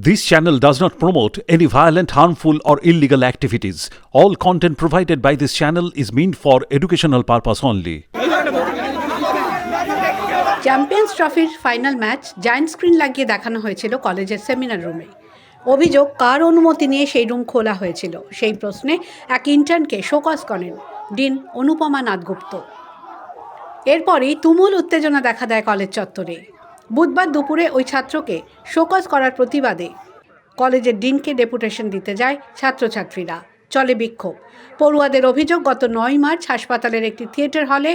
This channel does not promote any violent, harmful, or illegal activities. All content provided by this channel is meant for educational purpose only. Champions ট্রফির final match giant screen লাগিয়ে দেখানো হয়েছিল কলেজের seminar রুমে। অভিযোগ, কার অনুমতি নিয়ে সেই রুম খোলা হয়েছিল সেই প্রশ্নে এক ইন্টার্নকে শোকজ করেন ডিন অনুপমা নাথগুপ্ত। এরপরই তুমুল উত্তেজনা দেখা দেয় কলেজ চত্বরে। বুধবার দুপুরে ওই ছাত্রকে শোকজ করার প্রতিবাদে কলেজের ডিনকে ডেপুটেশন দিতে যায় ছাত্রছাত্রীরা। চলে বিক্ষোভ। পড়ুয়াদের অভিযোগ, গত ৯ মার্চ হাসপাতালের একটি থিয়েটার হলে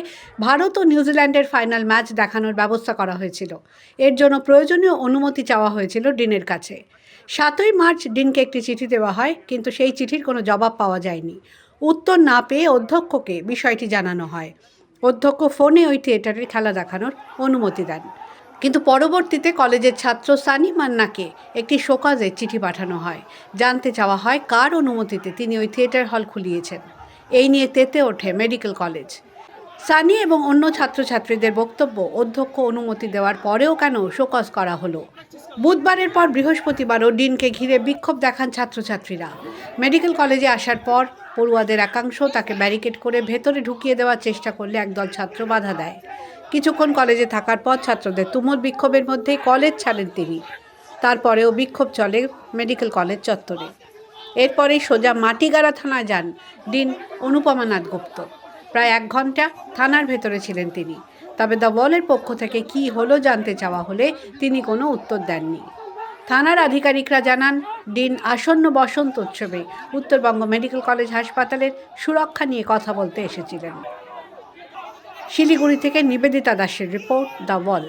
ভারত ও নিউজিল্যান্ডের ফাইনাল ম্যাচ দেখানোর ব্যবস্থা করা হয়েছিল। এর জন্য প্রয়োজনীয় অনুমতি চাওয়া হয়েছিল ডিনের কাছে। ৭ই মার্চ ডিনকে একটি চিঠি দেওয়া হয়, কিন্তু সেই চিঠির কোনো জবাব পাওয়া যায়নি। উত্তর না পেয়ে অধ্যক্ষকে বিষয়টি জানানো হয়। অধ্যক্ষ ফোনে ওই থিয়েটারের খেলা দেখানোর অনুমতি দেন, কিন্তু পরবর্তীতে কলেজের ছাত্র সানি মান্নাকে একটি শোকজের চিঠি পাঠানো হয়। জানতে চাওয়া হয় কার অনুমতিতে তিনি ওই থিয়েটার হল খুলিয়েছেন। এই নিয়ে তেতে ওঠে মেডিকেল কলেজ। সানি এবং অন্য ছাত্রছাত্রীদের বক্তব্য, অধ্যক্ষ অনুমতি দেওয়ার পরেও কেন শোকজ করা হলো। বুধবারের পর বৃহস্পতিবারও ডিনকে ঘিরে বিক্ষোভ দেখান ছাত্রছাত্রীরা। মেডিকেল কলেজে আসার পর পড়ুয়াদের একাংশ তাকে ব্যারিকেড করে ভেতরে ঢুকিয়ে দেওয়ার চেষ্টা করলে একদল ছাত্র বাধা দেয়। কিছুক্ষণ কলেজে থাকার পর ছাত্রদের তুমুল বিক্ষোভের মধ্যেই কলেজ ছাড়েন তিনি। তারপরেও বিক্ষোভ চলে মেডিকেল কলেজ চত্বরে। এরপরেই সোজা মাটিগাড়া থানায় যান ডিন অনুপমা নাথগুপ্ত। প্রায় ১ ঘন্টা থানার ভেতরে ছিলেন তিনি। তবে দ্য ওয়ালের পক্ষ থেকে কী হলো জানতে চাওয়া হলে তিনি কোনো উত্তর দেননি। থানার আধিকারিকরা জানান, ডিন আসন্ন বসন্ত উৎসবে উত্তরবঙ্গ মেডিকেল কলেজ হাসপাতালের সুরক্ষা নিয়ে কথা বলতে এসেছিলেন। শিলিগুড়ি থেকে নিবেদিতা দাসের রিপোর্ট, দ্য ওয়াল।